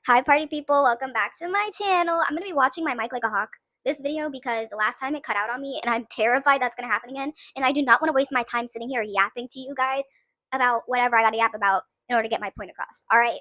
Hi party people, welcome back to my channel. I'm gonna be watching my mic like a hawk this video because last time it cut out on me and I'm terrified that's gonna happen again, and I do not want to waste my time sitting here yapping to you guys about whatever I gotta yap about in order to get my point across. Alright,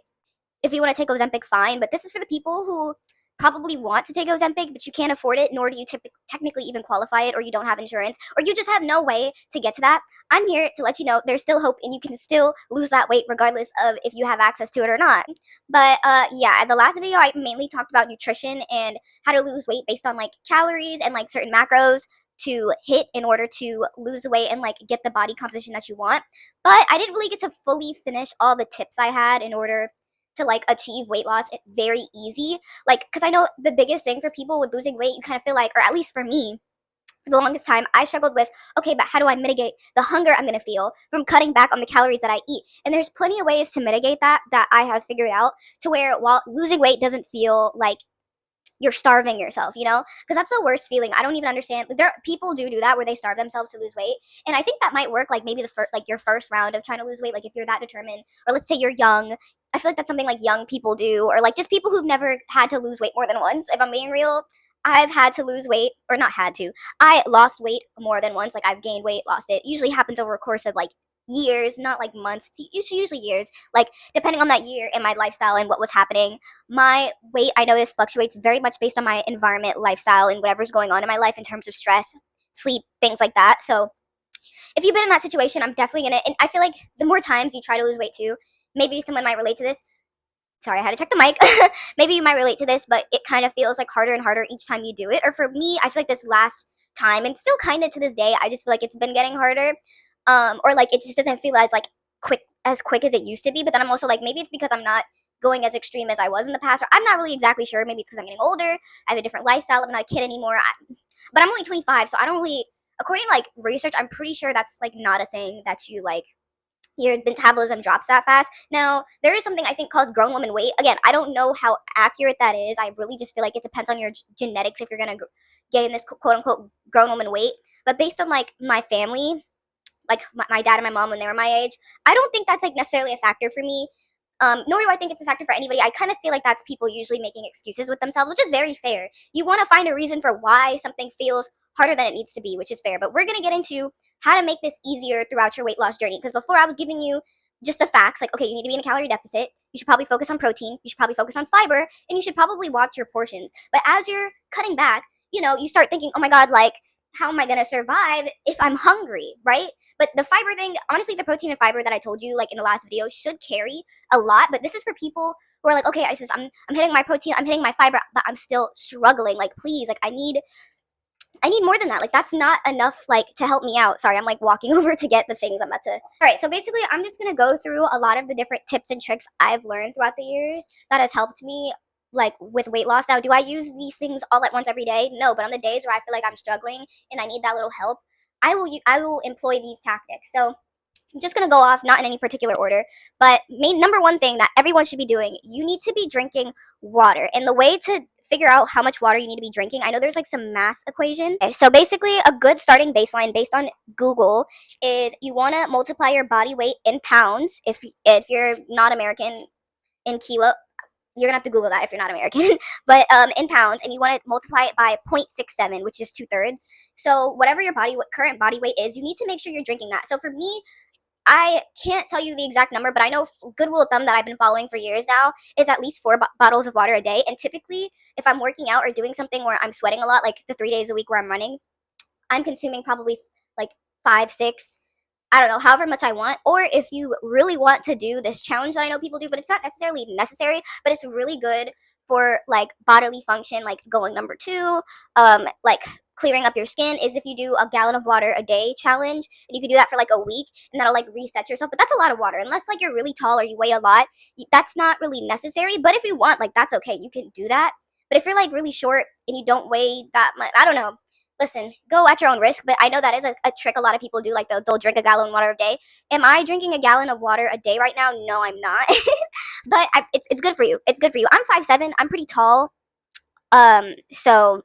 if you want to take Ozempic, fine, but this is for the people who probably want to take Ozempic, but you can't afford it, nor do you technically even qualify it, or you don't have insurance, or you just have no way to get to that. I'm here to let you know there's still hope and you can still lose that weight regardless of if you have access to it or not. But yeah, at the last video, I mainly talked about nutrition and how to lose weight based on like calories and like certain macros to hit in order to lose the weight and like get the body composition that you want. But I didn't really get to fully finish all the tips I had in order to like achieve weight loss very easy, like because I know the biggest thing for people with losing weight, you kind of feel like, or at least for me, for the longest time I struggled with, okay, but how do I mitigate the hunger I'm going to feel from cutting back on the calories that I eat? And there's plenty of ways to mitigate that I have figured out, to where while losing weight doesn't feel like you're starving yourself, because that's the worst feeling. I don't even understand. There people do that where they starve themselves to lose weight, and I think that might work like maybe the first, like your first round of trying to lose weight, like if you're that determined, or let's say you're young. I feel like that's something like young people do, or like just people who've never had to lose weight more than once. If I'm being real, I've had to lose weight, or not had to, I lost weight more than once. Like I've gained weight, lost it. Usually happens over a course of like years, not like months. It's usually years, like depending on that year and my lifestyle and what was happening. My weight, I notice, fluctuates very much based on my environment, lifestyle, and whatever's going on in my life in terms of stress, sleep, things like that. So if you've been in that situation, I'm definitely gonna, and I feel like the more times you try to lose weight too, maybe someone might relate to this. Sorry, I had to check the mic. Maybe you might relate to this, but it kind of feels like harder and harder each time you do it. Or for me, I feel like this last time, and still kind of to this day, I just feel like it's been getting harder. Or like it just doesn't feel as like quick as it used to be. But then I'm also like, maybe it's because I'm not going as extreme as I was in the past, or I'm not really exactly sure. Maybe it's because I'm getting older. I have a different lifestyle. I'm not a kid anymore. But I'm only 25, so I don't really. According to like research, I'm pretty sure that's like not a thing that you like your metabolism drops that fast. Now, there is something I think called grown woman weight. Again, I don't know how accurate that is. I really just feel like it depends on your genetics if you're going to get in this quote unquote grown woman weight. But based on like my family, like my dad and my mom when they were my age, I don't think that's like necessarily a factor for me. Nor do I think it's a factor for anybody. I kind of feel like that's people usually making excuses with themselves, which is very fair. You want to find a reason for why something feels harder than it needs to be, which is fair. But we're going to get into how to make this easier throughout your weight loss journey. Because before I was giving you just the facts, like, okay, you need to be in a calorie deficit. You should probably focus on protein. You should probably focus on fiber. And you should probably watch your portions. But as you're cutting back, you start thinking, oh my God, like, how am I going to survive if I'm hungry, right? But the fiber thing, honestly, the protein and fiber that I told you, like in the last video, should carry a lot. But this is for people who are like, okay, Isis, I'm hitting my protein, I'm hitting my fiber, but I'm still struggling. Like, please, like, I need more than that. Like, that's not enough, like, to help me out. Sorry, I'm like walking over to get the things I'm about to. All right, so basically, I'm just gonna go through a lot of the different tips and tricks I've learned throughout the years that has helped me, like, with weight loss. Now, do I use these things all at once every day? No, but on the days where I feel like I'm struggling and I need that little help, I will employ these tactics. So I'm just gonna go off, not in any particular order, but number one thing that everyone should be doing, you need to be drinking water. And the way to figure out how much water you need to be drinking, I know there's like some math equation. Okay, so basically a good starting baseline based on Google is you want to multiply your body weight in pounds if you're not American, in kilo. You're gonna have to Google that if you're not American, but in pounds, and you want to multiply it by 0.67, which is 2/3. So whatever your current body weight is, you need to make sure you're drinking that. So for me, I can't tell you the exact number, but I know good rule of thumb that I've been following for years now is at least 4 bottles of water a day. And typically, if I'm working out or doing something where I'm sweating a lot, like the 3 days a week where I'm running, I'm consuming probably like 5, 6, I don't know, however much I want. Or if you really want to do this challenge that I know people do, but it's not necessarily necessary, but it's really good for like bodily function, like going number 2, like clearing up your skin, is if you do a gallon of water a day challenge, and you can do that for like a week, and that'll like reset yourself. But that's a lot of water, unless like you're really tall or you weigh a lot. That's not really necessary. But if you want, like, that's okay, you can do that. But if you're like really short and you don't weigh that much, I don't know, listen, go at your own risk. But I know that is a trick a lot of people do, like they'll drink a gallon of water a day. Am I drinking a gallon of water a day right now? No, I'm not. But it's good for you. It's good for you. I'm 5'7", I'm pretty tall. So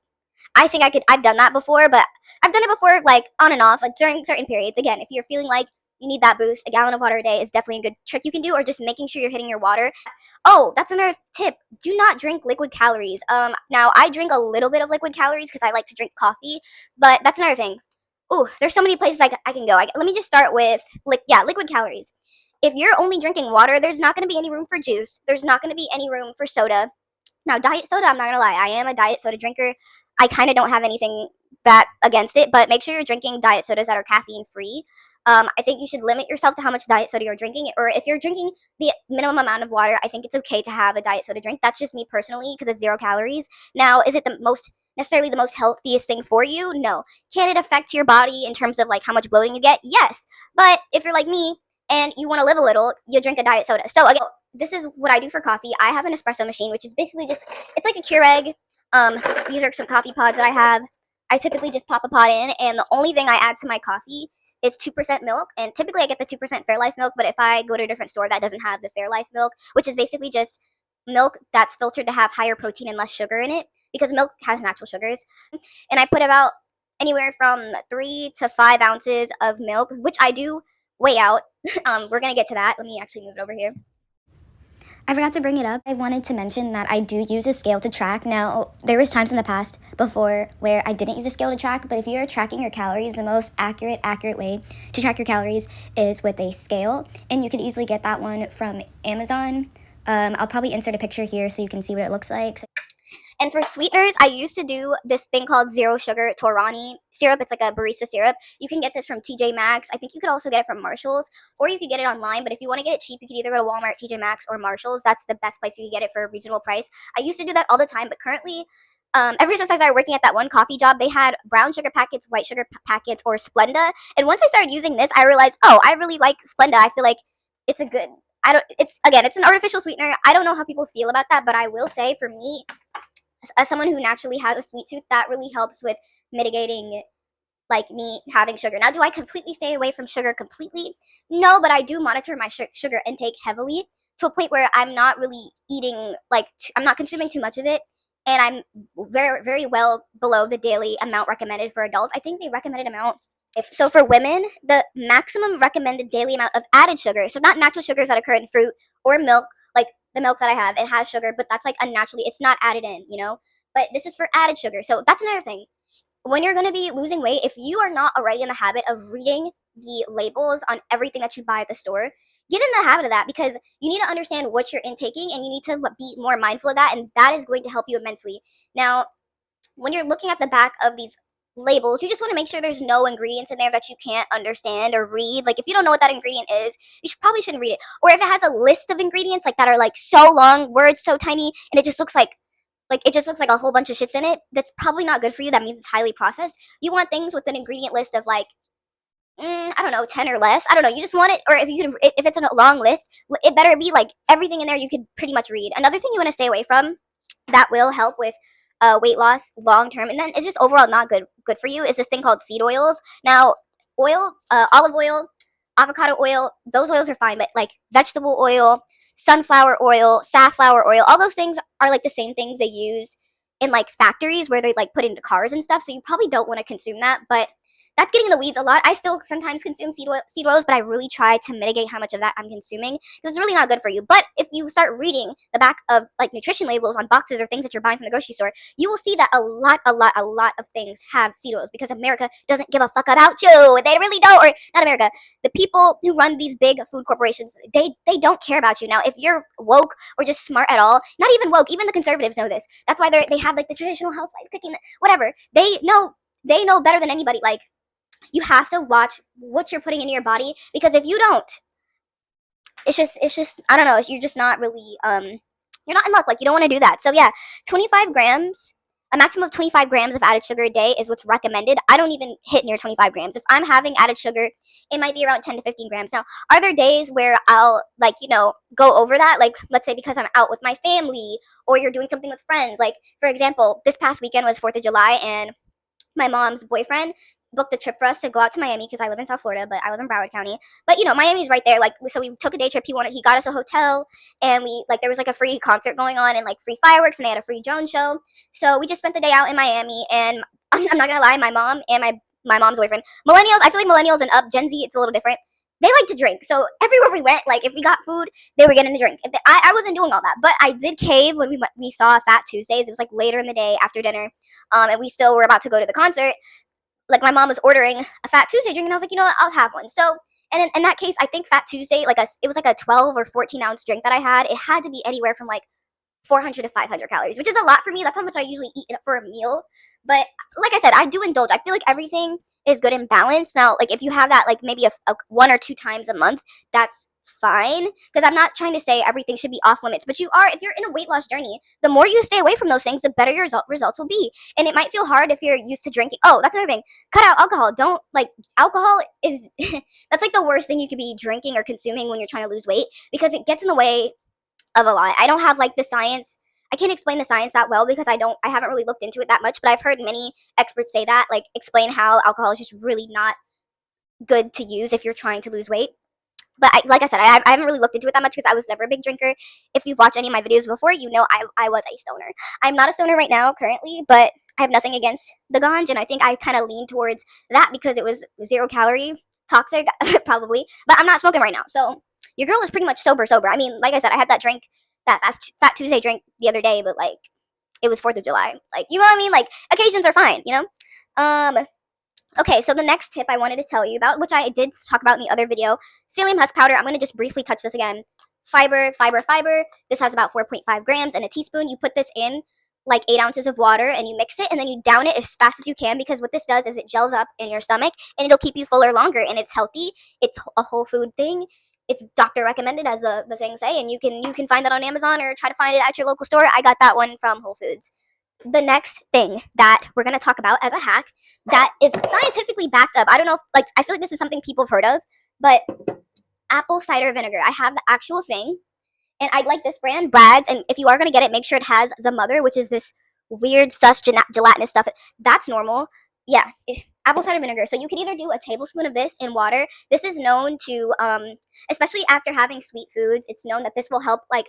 I think I've done that before, but I've done it before, like on and off, like during certain periods. Again, if you're feeling like you need that boost. A gallon of water a day is definitely a good trick you can do, or just making sure you're hitting your water. Oh, that's another tip. Do not drink liquid calories. Now I drink a little bit of liquid calories because I like to drink coffee, but that's another thing. Ooh, there's so many places I can go. Let me just start with liquid calories. If you're only drinking water, there's not going to be any room for juice. There's not going to be any room for soda. Now, diet soda, I'm not going to lie, I am a diet soda drinker. I kind of don't have anything that against it, but make sure you're drinking diet sodas that are caffeine free. I think you should limit yourself to how much diet soda you're drinking, or if you're drinking the minimum amount of water, I think it's okay to have a diet soda drink. That's just me personally because it's 0 calories. Now, is it necessarily the most healthiest thing for you? No. Can it affect your body in terms of like how much bloating you get? Yes. But if you're like me and you want to live a little, you drink a diet soda. So again, this is what I do for coffee. I have an espresso machine, which is basically just, it's like a Keurig. These are some coffee pods that I have. I typically just pop a pod in, and the only thing I add to my coffee is 2% milk, and typically I get the 2% Fairlife milk, but if I go to a different store that doesn't have the Fairlife milk, which is basically just milk that's filtered to have higher protein and less sugar in it, because milk has natural sugars, and I put about anywhere from 3 to 5 ounces of milk, which I do weigh out. We're going to get to that. Let me actually move it over here. I forgot to bring it up. I wanted to mention that I do use a scale to track. Now, there was times in the past before where I didn't use a scale to track, but if you're tracking your calories, the most accurate way to track your calories is with a scale, and you can easily get that one from Amazon. I'll probably insert a picture here so you can see what it looks like. And for sweeteners, I used to do this thing called zero sugar Torani syrup. It's like a barista syrup. You can get this from TJ Maxx. I think you could also get it from Marshalls, or you could get it online. But if you want to get it cheap, you can either go to Walmart, TJ Maxx, or Marshalls. That's the best place you can get it for a reasonable price. I used to do that all the time, but currently, ever since I started working at that one coffee job, they had brown sugar packets, white sugar packets, or Splenda. And once I started using this, I realized, oh, I really like Splenda. I feel like it's a good. It's an artificial sweetener. I don't know how people feel about that, but I will say for me, as someone who naturally has a sweet tooth, that really helps with mitigating like me having sugar. Now, do I completely stay away from sugar completely? No, but I do monitor my sugar intake heavily to a point where I'm not really eating, like, I'm not consuming too much of it, and I'm very, very well below the daily amount recommended for adults. I think the recommended amount, so for women, the maximum recommended daily amount of added sugar, so not natural sugars that occur in fruit or milk, like the milk that I have, it has sugar, but that's like unnaturally, it's not added in, but this is for added sugar. So that's another thing. When you're going to be losing weight, if you are not already in the habit of reading the labels on everything that you buy at the store, get in the habit of that, because you need to understand what you're intaking, and you need to be more mindful of that, and that is going to help you immensely. Now, when you're looking at the back of these labels, you just want to make sure there's no ingredients in there that you can't understand or read. Like, if you don't know what that ingredient is, you probably shouldn't read it. Or if it has a list of ingredients like that are like so long, words so tiny, and it just looks like a whole bunch of shits in it, that's probably not good for you. That means it's highly processed. You want things with an ingredient list of like, I don't know, 10 or less. I don't know. You just want it, or if it's a long list, it better be like everything in there you could pretty much read. Another thing you want to stay away from that will help with weight loss long term, and then it's just overall not good for you, is this thing called seed oils. Now, olive oil, avocado oil, those oils are fine, but like vegetable oil, sunflower oil, safflower oil, all those things are like the same things they use in like factories where they like put into cars and stuff, so you probably don't want to consume that. But that's getting in the weeds a lot. I still sometimes consume seed oils, but I really try to mitigate how much of that I'm consuming, because it's really not good for you. But if you start reading the back of like nutrition labels on boxes or things that you're buying from the grocery store, you will see that a lot of things have seed oils, because America doesn't give a fuck about you. They really don't. Or not America. The people who run these big food corporations, they don't care about you. Now, if you're woke or just smart at all, not even woke, even the conservatives know this. That's why they have like the traditional housewife cooking, whatever. They know better than anybody. Like, you have to watch what you're putting into your body, because if you don't, it's just I don't know, you're just not really you're not in luck. Like, you don't want to do that. So yeah, 25 grams, a maximum of 25 grams of added sugar a day is what's recommended. I don't even hit near 25 grams. If I'm having added sugar, it might be around 10 to 15 grams. Now, are there days where I'll like, go over that? Like, let's say because I'm out with my family, or you're doing something with friends. Like, for example, this past weekend was 4th of July, and my mom's boyfriend booked a trip for us to go out to Miami, because I live in South Florida, but I live in Broward County. But Miami's right there. Like, so we took a day trip. He got us a hotel, and there was like a free concert going on, and like free fireworks, and they had a free drone show. So we just spent the day out in Miami, and I'm not gonna lie, my mom and my mom's boyfriend, millennials, I feel like millennials and up, Gen Z, it's a little different. they like to drink. So everywhere we went, like if we got food, they were getting a drink. I wasn't doing all that, but I did cave when we saw Fat Tuesdays. It was like later in the day after dinner, and we still were about to go to the concert. Like my mom was ordering a Fat Tuesday drink, and I was like, you know what, I'll have one. So, and in that case, I think Fat Tuesday, it was like a 12 or 14 ounce drink that I had. It had to be anywhere from like 400 to 500 calories, which is a lot for me. That's how much I usually eat for a meal. But like I said, I do indulge. I feel like everything is good and balanced. Now, like if you have that, like maybe a 1 or 2 times a month, that's fine. Because I'm not trying to say everything should be off limits. But if you're in a weight loss journey, the more you stay away from those things, the better your results will be. And it might feel hard if you're used to drinking. Oh, that's another thing. Cut out alcohol. Don't like alcohol is that's like the worst thing you could be drinking or consuming when you're trying to lose weight because it gets in the way of a lot. I don't have like the science. I can't explain the science that well because I haven't really looked into it that much, but I've heard many experts say that, like explain how alcohol is just really not good to use if you're trying to lose weight. But like I said, I haven't really looked into it that much because I was never a big drinker. If you've watched any of my videos before, you know I was a stoner. I'm not a stoner right now currently, but I have nothing against the ganj, and I think I kind of lean towards that because it was 0 calorie, toxic, probably. But I'm not smoking right now, so your girl is pretty much sober. I mean, like I said, I had that drink, that Fat Tuesday drink the other day, but like it was 4th of July. Like, you know what I mean? Like occasions are fine, you know? Okay, so the next tip I wanted to tell you about, which I did talk about in the other video, psyllium husk powder. I'm going to just briefly touch this again. Fiber. This has about 4.5 grams and a teaspoon. You put this in like 8 ounces of water and you mix it and then you down it as fast as you can because what this does is it gels up in your stomach and it'll keep you fuller longer and it's healthy. It's a whole food thing. It's doctor recommended, as the things say, and you can find that on Amazon or try to find it at your local store. I got that one from Whole Foods. The next thing that we're going to talk about as a hack that is scientifically backed up. I don't know if, like, I feel like this is something people have heard of, but apple cider vinegar. I have the actual thing, and I like this brand, Brad's, and if you are going to get it, make sure it has the mother, which is this weird sus gelatinous stuff. That's normal. Yeah, apple cider vinegar. So you can either do a tablespoon of this in water. This is known to, especially after having sweet foods, it's known that this will help, like,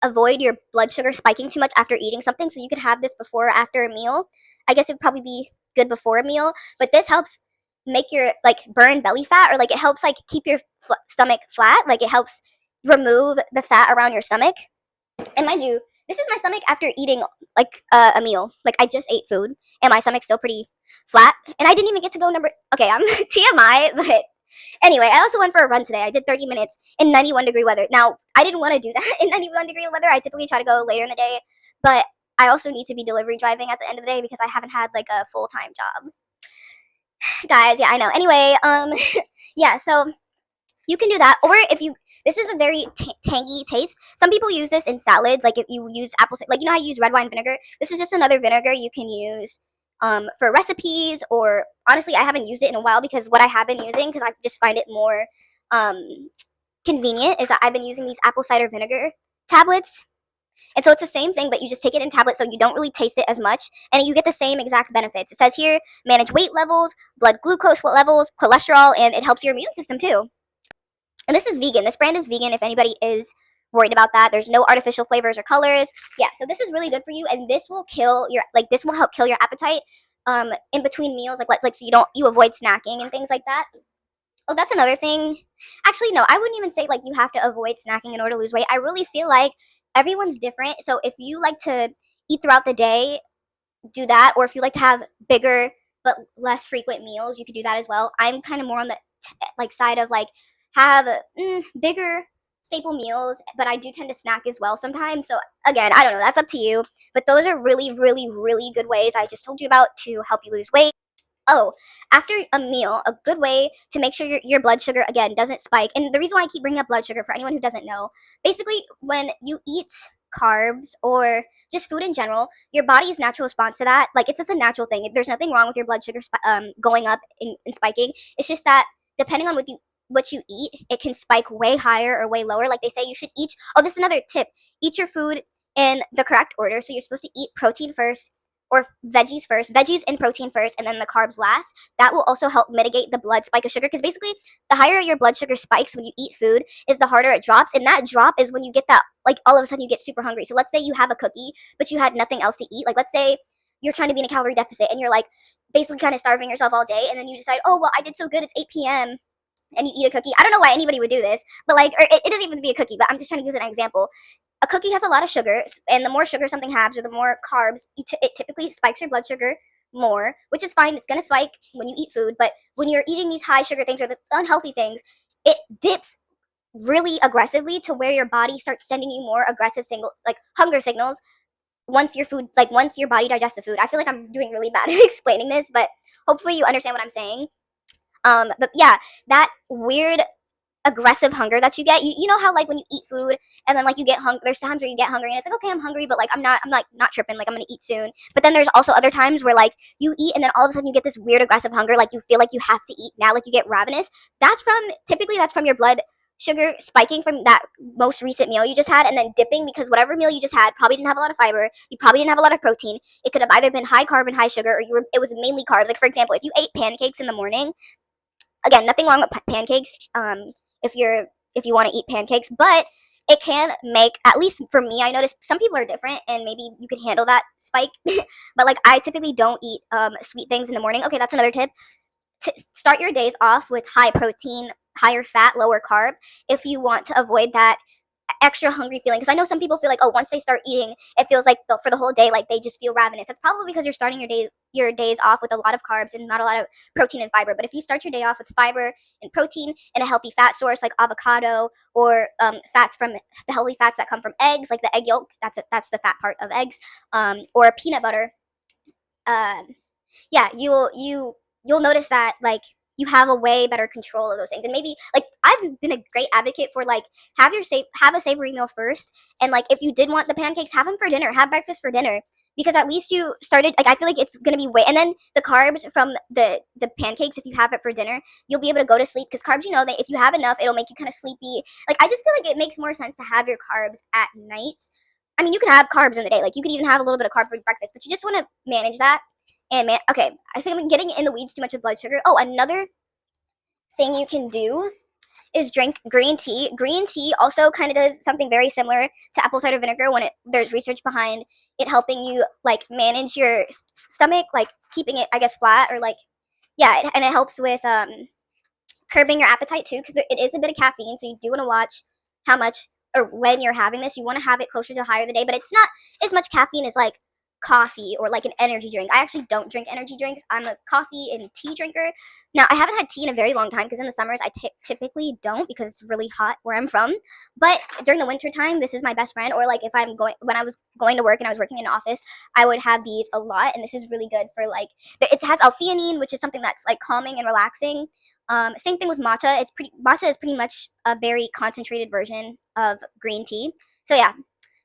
avoid your blood sugar spiking too much after eating something. So you could have this before or after a meal. I guess it would probably be good before a meal, but this helps make your like burn belly fat, or like it helps like keep your stomach flat. Like it helps remove the fat around your stomach. And mind you, this is my stomach after eating like a meal. Like I just ate food and my stomach's still pretty flat. And I didn't even get to go okay, I'm TMI, but anyway, I also went for a run today. I did 30 minutes in 91-degree weather. Now, I didn't want to do that in 91-degree weather. I typically try to go later in the day, but I also need to be delivery driving at the end of the day because I haven't had like a full-time job. Guys, yeah, I know. Anyway, yeah, so you can do that. Or this is a very tangy taste. Some people use this in salads, like if you use like you know how you use red wine vinegar? This is just another vinegar you can use for recipes, or honestly, I haven't used it in a while because what I have been using, because I just find it more convenient, is that I've been using these apple cider vinegar tablets. And so it's the same thing, but you just take it in tablets so you don't really taste it as much, and you get the same exact benefits. It says here, manage weight levels, blood glucose levels, cholesterol, and it helps your immune system too. And this is vegan. This brand is vegan if anybody is worried about that. There's no artificial flavors or colors. Yeah, so this is really good for you, and this will this will help kill your appetite in between meals, like so you avoid snacking and things like that. Oh, that's another thing. Actually, no, I wouldn't even say like you have to avoid snacking in order to lose weight. I really feel like everyone's different. So if you like to eat throughout the day, do that. Or if you like to have bigger but less frequent meals, you could do that as well. I'm kind of more on the side of like have bigger staple meals, but I do tend to snack as well sometimes. So again, I don't know, that's up to you. But those are really, really, really good ways I just told you about to help you lose weight. Oh, after a meal, a good way to make sure your blood sugar, again, doesn't spike. And the reason why I keep bringing up blood sugar, for anyone who doesn't know, basically when you eat carbs or just food in general, your body's natural response to that, like it's just a natural thing. There's nothing wrong with your blood sugar going up and spiking. It's just that depending on what you eat, it can spike way higher or way lower. Like they say you should eat, oh, this is another tip, eat your food in the correct order. So you're supposed to eat protein first, or veggies and protein first, and then the carbs last. That will also help mitigate the blood spike of sugar, because basically the higher your blood sugar spikes when you eat food is the harder it drops, and that drop is when you get that, like all of a sudden you get super hungry. So let's say you have a cookie, but you had nothing else to eat. Like let's say you're trying to be in a calorie deficit and you're like basically kind of starving yourself all day, and then you decide, oh, well, I did so good, it's 8 p.m., and you eat a cookie. I don't know why anybody would do this, but like, or it doesn't even have to be a cookie, but I'm just trying to use an example. A cookie has a lot of sugar, and the more sugar something has, or the more carbs, it typically spikes your blood sugar more, which is fine. It's gonna spike when you eat food, but when you're eating these high sugar things or the unhealthy things, it dips really aggressively to where your body starts sending you more aggressive like hunger signals once your food, like once your body digests the food. I feel like I'm doing really bad at explaining this, but hopefully you understand what I'm saying. But yeah, that weird aggressive hunger that you get. You know how like when you eat food and then like you get hungry, there's times where you get hungry and it's like, okay, I'm hungry, but like I'm like not tripping, like I'm gonna eat soon. But then there's also other times where like you eat and then all of a sudden you get this weird aggressive hunger, like you feel like you have to eat now, like you get ravenous. That's from your blood sugar spiking from that most recent meal you just had, and then dipping because whatever meal you just had probably didn't have a lot of fiber, you probably didn't have a lot of protein. It could have either been high carb and high sugar, or it was mainly carbs. Like for example, if you ate pancakes in the morning, again, nothing wrong with pancakes. If you're if you want to eat pancakes, but it can make, at least for me, I noticed some people are different, and maybe you can handle that spike. But like I typically don't eat sweet things in the morning. Okay, that's another tip. To start your days off with high protein, higher fat, lower carb, if you want to avoid that extra hungry feeling. Because I know some people feel like, oh, once they start eating, it feels like for the whole day, like they just feel ravenous. That's probably because you're starting your days off with a lot of carbs and not a lot of protein and fiber. But if you start your day off with fiber and protein and a healthy fat source like avocado, or fats from the healthy fats that come from eggs, like the egg yolk, that's the fat part of eggs, or peanut butter, um, yeah, you'll notice that like you have a way better control of those things. And maybe like I've been a great advocate for like have a savory meal first, and like if you did want the pancakes, have them for dinner, have breakfast for dinner, because at least you started, like I feel like it's gonna be way, and then the carbs from the pancakes, if you have it for dinner, you'll be able to go to sleep, because carbs, that if you have enough, it'll make you kind of sleepy. Like I just feel like it makes more sense to have your carbs at night. I mean, you could have carbs in the day, like you could even have a little bit of carb for breakfast, but you just want to manage that. And man, okay, I think I'm getting in the weeds too much with blood sugar. Oh, another thing you can do is drink green tea. Green tea also kind of does something very similar to apple cider vinegar when there's research behind it helping you like manage your stomach, like keeping it, I guess, flat, or like, yeah, and it helps with curbing your appetite too, because it is a bit of caffeine, so you do want to watch how much or when you're having this. You want to have it closer to the higher of the day, but it's not as much caffeine as like coffee or like an energy drink. I actually don't drink energy drinks. I'm a coffee and tea drinker. Now, I haven't had tea in a very long time, because in the summers I typically don't, because it's really hot where I'm from. But during the winter time, this is my best friend. Or like if when I was going to work and I was working in an office, I would have these a lot, and this is really good for like, it has L-theanine, which is something that's like calming and relaxing. Same thing with matcha. Matcha is pretty much a very concentrated version of green tea. So yeah,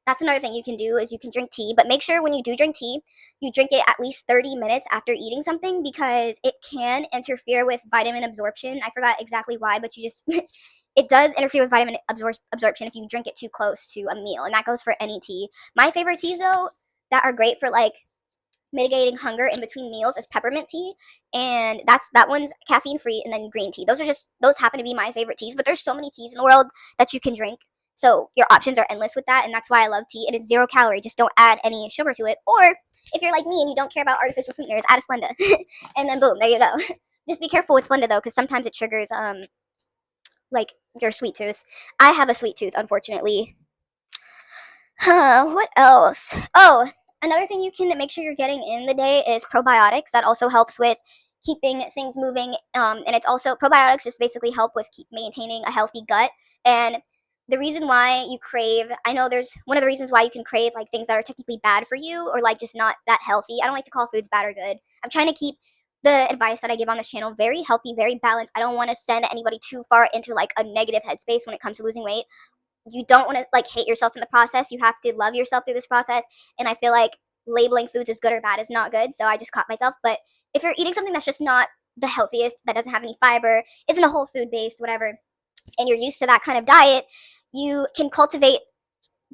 that's another thing you can do, is you can drink tea, but make sure when you do drink tea, you drink it at least 30 minutes after eating something, because it can interfere with vitamin absorption. I forgot exactly why, but you just it does interfere with vitamin absorption if you drink it too close to a meal, and that goes for any tea. My favorite teas though that are great for like mitigating hunger in between meals is peppermint tea, and that one's caffeine free, and then green tea. Those happen to be my favorite teas, but there's so many teas in the world that you can drink. So your options are endless with that, and that's why I love tea. And it's 0 calorie. Just don't add any sugar to it. Or if you're like me and you don't care about artificial sweeteners, add a Splenda, and then boom, there you go. Just be careful with Splenda though, because sometimes it triggers like your sweet tooth. I have a sweet tooth, unfortunately. What else? Oh, another thing you can make sure you're getting in the day is probiotics. That also helps with keeping things moving. And it's also, probiotics just basically help with maintaining a healthy gut. And the reason why you crave, I know there's one of the reasons why you can crave like things that are technically bad for you, or like just not that healthy. I don't like to call foods bad or good. I'm trying to keep the advice that I give on this channel very healthy, very balanced. I don't want to send anybody too far into like a negative headspace when it comes to losing weight. You don't want to like hate yourself in the process. You have to love yourself through this process. And I feel like labeling foods as good or bad is not good. So I just caught myself. But if you're eating something that's just not the healthiest, that doesn't have any fiber, isn't a whole food based, whatever, and you're used to that kind of diet, you can cultivate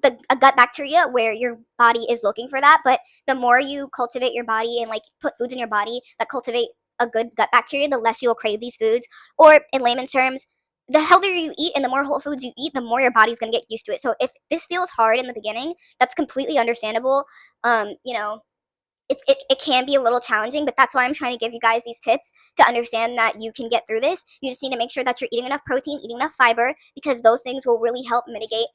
a gut bacteria where your body is looking for that. But the more you cultivate your body and like put foods in your body that cultivate a good gut bacteria, the less you'll crave these foods. Or in layman's terms, the healthier you eat and the more whole foods you eat, the more your body's going to get used to it. So if this feels hard in the beginning, that's completely understandable. You know, it can be a little challenging, but that's why I'm trying to give you guys these tips to understand that you can get through this. You just need to make sure that you're eating enough protein, eating enough fiber, because those things will really help mitigate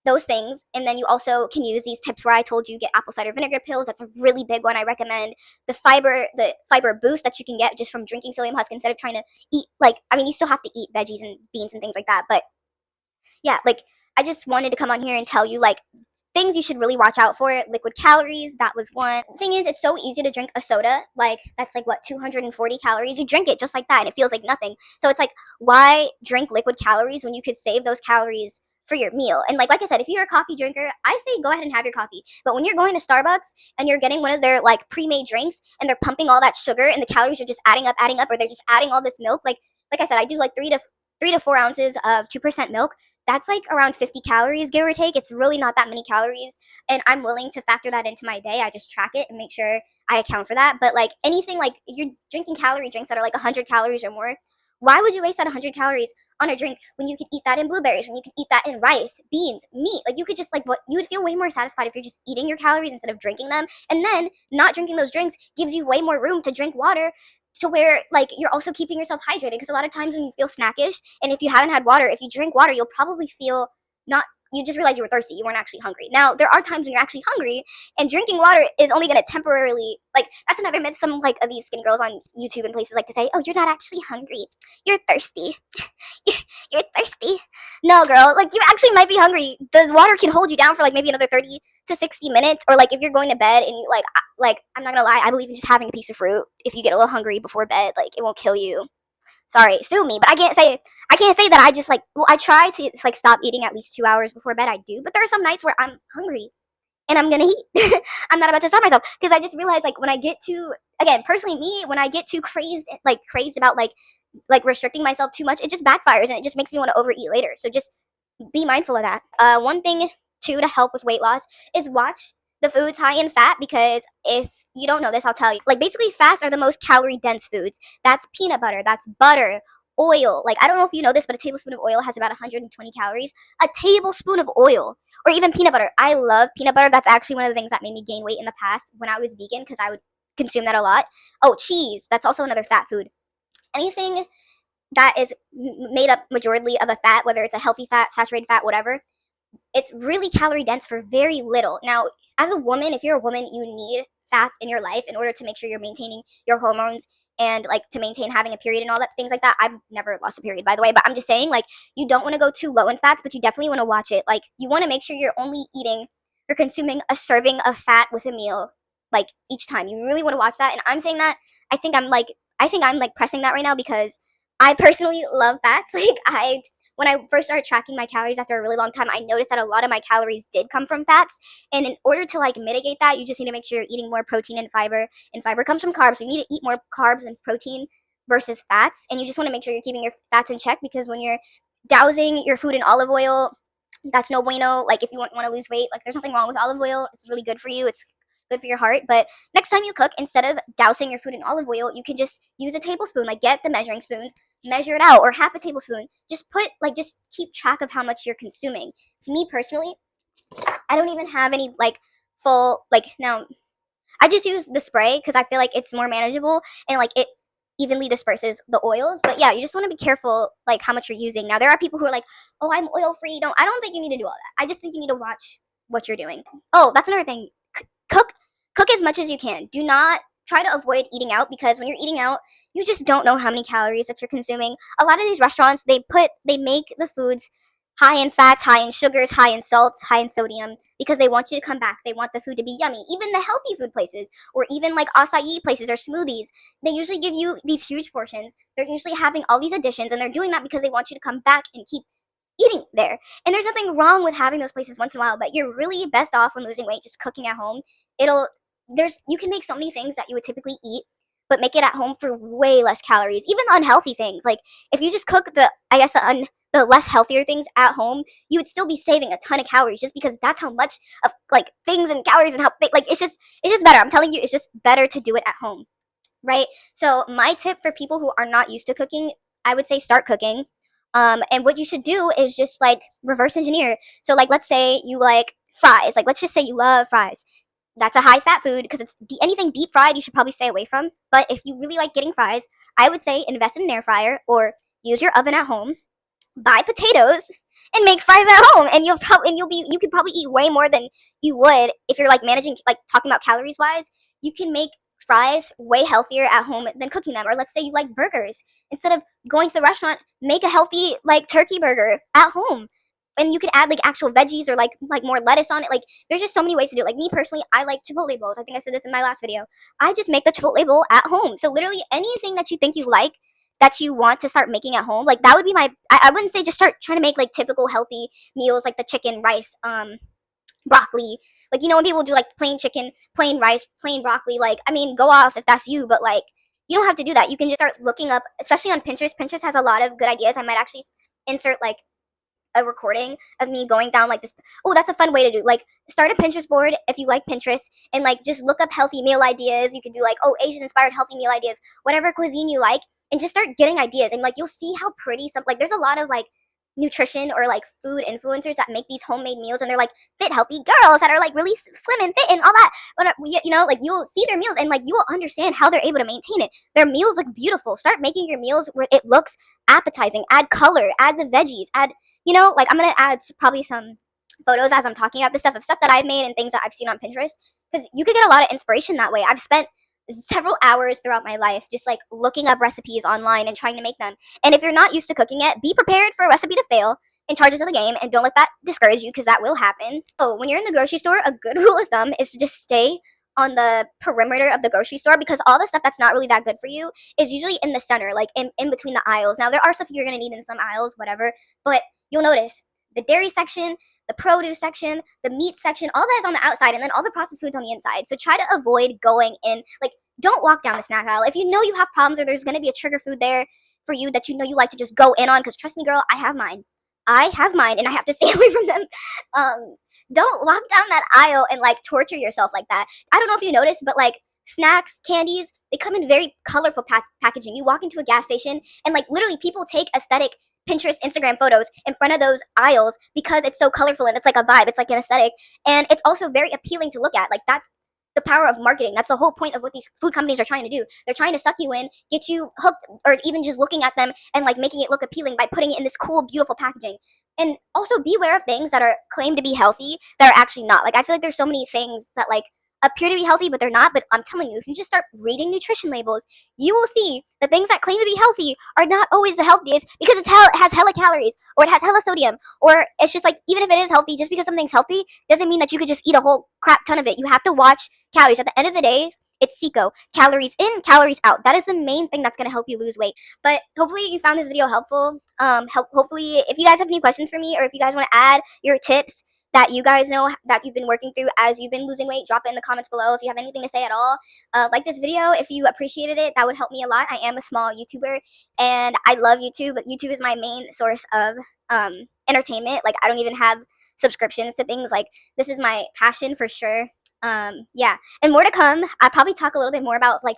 those things. And then you also can use these tips where I told you get apple cider vinegar pills. That's a really big one I recommend. The fiber boost that you can get just from drinking psyllium husk instead of trying to eat, like, I mean, you still have to eat veggies and beans and things like that, but yeah, like, I just wanted to come on here and tell you, like, things you should really watch out for. Liquid calories, that was one. The thing is, it's so easy to drink a soda. Like, that's like, what, 240 calories? You drink it just like that, and it feels like nothing. So it's like, why drink liquid calories when you could save those calories for your meal? And like I said, if you're a coffee drinker, I say go ahead and have your coffee. But when you're going to Starbucks and you're getting one of their, like, pre-made drinks, and they're pumping all that sugar, and the calories are just adding up, or they're just adding all this milk, like I said, I do like 3 to 4 ounces of 2% milk. That's like around 50 calories, give or take. It's really not that many calories, and I'm willing to factor that into my day. I just track it and make sure I account for that. But like anything, like if you're drinking calorie drinks that are like 100 calories or more, why would you waste that 100 calories on a drink when you could eat that in blueberries, when you could eat that in rice, beans, meat? Like, you could just, like, what, you would feel way more satisfied if you're just eating your calories instead of drinking them. And then not drinking those drinks gives you way more room to drink water, to where, like, you're also keeping yourself hydrated, because a lot of times when you feel snackish, and if you haven't had water, if you drink water, you'll probably feel not, you just realize you were thirsty, you weren't actually hungry. Now, there are times when you're actually hungry, and drinking water is only going to temporarily, like, that's another myth some, like, of these skinny girls on YouTube and places like to say, oh, you're not actually hungry, you're thirsty. you're, you're thirsty. No, girl, like, you actually might be hungry. The water can hold you down for like maybe another 30 to 60 minutes, or like if you're going to bed and you, like, I'm not gonna lie, I believe in just having a piece of fruit if you get a little hungry before bed. Like, it won't kill you. Sorry, sue me, but I can't say that I just, like, well, I try to, like, stop eating at least 2 hours before bed. I do, but there are some nights where I'm hungry and I'm gonna eat. I'm not about to stop myself, because I just realized, like, when I get too, again, personally me, when I get too crazed about like restricting myself too much, it just backfires and it just makes me want to overeat later. So just be mindful of that. One thing too to help with weight loss is watch the foods high in fat, because if you don't know this, I'll tell you. Like, basically, fats are the most calorie dense foods. That's peanut butter, that's butter, oil. Like, I don't know if you know this, but a tablespoon of oil has about 120 calories. A tablespoon of oil, or even peanut butter. I love peanut butter. That's actually one of the things that made me gain weight in the past when I was vegan, because I would consume that a lot. Oh, cheese. That's also another fat food. Anything that is made up majority of a fat, whether it's a healthy fat, saturated fat, whatever, it's really calorie dense for very little. Now, as a woman, if you're a woman, you need fats in your life in order to make sure you're maintaining your hormones, and like to maintain having a period and all that things like that. I've never lost a period, by the way, but I'm just saying, like, you don't want to go too low in fats, but you definitely want to watch it. Like, you want to make sure you're consuming a serving of fat with a meal, like, each time. You really want to watch that. And I'm saying that, I think I'm like pressing that right now, because I personally love fats. Like, when I first started tracking my calories after a really long time, I noticed that a lot of my calories did come from fats. And in order to, like, mitigate that, you just need to make sure you're eating more protein and fiber. And fiber comes from carbs, so you need to eat more carbs and protein versus fats. And you just want to make sure you're keeping your fats in check, because when you're dousing your food in olive oil, that's no bueno. Like, if you want to lose weight, like, there's nothing wrong with olive oil. It's really good for you. It's good for your heart. But next time you cook, instead of dousing your food in olive oil, you can just use a tablespoon. Like, get the measuring spoons, measure it out, or half a tablespoon. Just keep track of how much you're consuming. Me personally, I don't even have any, like, full, like, now I just use the spray because I feel like it's more manageable, and like it evenly disperses the oils. But yeah, you just want to be careful, like, how much you're using. Now, there are people who are like, oh, I'm oil free. I don't think you need to do all that. I just think you need to watch what you're doing. Oh, that's another thing. Cook cook as much as you can. Do not try to avoid eating out, because when you're eating out, you just don't know how many calories that you're consuming. A lot of these restaurants, they make the foods high in fats, high in sugars, high in salts, high in sodium, because they want you to come back. They want the food to be yummy. Even the healthy food places, or even like acai places or smoothies, they usually give you these huge portions. They're usually having all these additions, and they're doing that because they want you to come back and keep eating there. And there's nothing wrong with having those places once in a while, but you're really best off when losing weight just cooking at home. It'll there's You can make so many things that you would typically eat, but make it at home for way less calories. Even the unhealthy things, like if you just cook the less healthier things at home, you would still be saving a ton of calories, just because that's how much of like things and calories and how like it's just better. I'm telling you, it's just better to do it at home, right? So my tip for people who are not used to cooking, I would say start cooking. And what you should do is just like reverse engineer. So like, let's say you like fries. Like, let's just say you love fries. That's a high fat food because it's anything deep fried you should probably stay away from. But if you really like getting fries, I would say invest in an air fryer or use your oven at home, buy potatoes and make fries at home, and you could probably eat way more than you would if you're like managing, like talking about calories wise. You can make fries way healthier at home than cooking them. Or let's say you like burgers, instead of going to the restaurant, make a healthy like turkey burger at home, and you can add like actual veggies or like more lettuce on it. Like there's just so many ways to do it. Like me personally, I like chipotle bowls. I think I said this in my last video. I just make the chipotle bowl at home. So literally anything that you think you like, that you want to start making at home, like that would be my, I wouldn't say just start trying to make like typical healthy meals like the chicken, rice, broccoli. Like, you know, when people do like plain chicken, plain rice, plain broccoli, like, I mean, go off if that's you, but like, you don't have to do that. You can just start looking up, especially on Pinterest. Pinterest has a lot of good ideas. I might actually insert like a recording of me going down like this. Oh, that's a fun way to do. Like, start a Pinterest board if you like Pinterest, and like just look up healthy meal ideas. You can do like, oh, Asian inspired healthy meal ideas, whatever cuisine you like, and just start getting ideas. And like you'll see how pretty some, like there's a lot of like nutrition or like food influencers that make these homemade meals, and they're like fit healthy girls that are like really slim and fit and all that. But you know, like you'll see their meals and like you will understand how they're able to maintain it. Their meals look beautiful. Start making your meals where it looks appetizing. Add color, add the veggies, add, you know, like I'm gonna add probably some photos as I'm talking about this stuff, of stuff that I've made and things that I've seen on Pinterest, because you could get a lot of inspiration that way. I've spent several hours throughout my life just like looking up recipes online and trying to make them. And if you're not used to cooking it, be prepared for a recipe to fail and charges of the game, and don't let that discourage you because that will happen. So when you're in the grocery store, a good rule of thumb is to just stay on the perimeter of the grocery store, because all the stuff that's not really that good for you is usually in the center, like in between the aisles. Now there are stuff you're going to need in some aisles, whatever, but you'll notice the dairy section, the produce section, the meat section, all that is on the outside, and then all the processed foods on the inside. So try to avoid going in, like don't walk down the snack aisle. If you know you have problems or there's going to be a trigger food there for you that you know you like to just go in on, because trust me girl, I have mine, and I have to stay away from them. Don't walk down that aisle and like torture yourself like that. I don't know if you noticed, but like snacks, candies, they come in very colorful packaging. You walk into a gas station and like literally people take aesthetic Pinterest, Instagram photos in front of those aisles because it's so colorful and it's like a vibe, it's like an aesthetic, and it's also very appealing to look at. Like that's the power of marketing. That's the whole point of what these food companies are trying to do. They're trying to suck you in, get you hooked, or even just looking at them and like making it look appealing by putting it in this cool, beautiful packaging. And also be aware of things that are claimed to be healthy that are actually not. Like I feel like there's so many things that like appear to be healthy but they're not. But I'm telling you, if you just start reading nutrition labels, you will see the things that claim to be healthy are not always the healthiest, because it has hella calories, or it has hella sodium, or it's just like, even if it is healthy, just because something's healthy doesn't mean that you could just eat a whole crap ton of it. You have to watch calories. At the end of the day, it's CICO, calories in, calories out. That is the main thing that's going to help you lose weight. But hopefully you found this video helpful. Hopefully if you guys have any questions for me, or if you guys want to add your tips that you guys know that you've been working through as you've been losing weight, drop it in the comments below. If you have anything to say at all, like this video, if you appreciated it, that would help me a lot. I am a small YouTuber and I love YouTube, but YouTube is my main source of entertainment. Like I don't even have subscriptions to things. Like this is my passion for sure. Yeah, and more to come. I'll probably talk a little bit more about like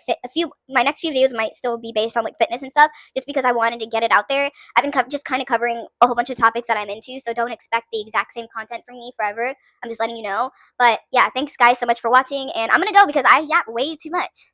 my next few videos might still be based on like fitness and stuff, just because I wanted to get it out there. I've been just kind of covering a whole bunch of topics that I'm into, so don't expect the exact same content from me forever. I'm just letting you know. But yeah, thanks guys so much for watching, and I'm gonna go because I yap way too much.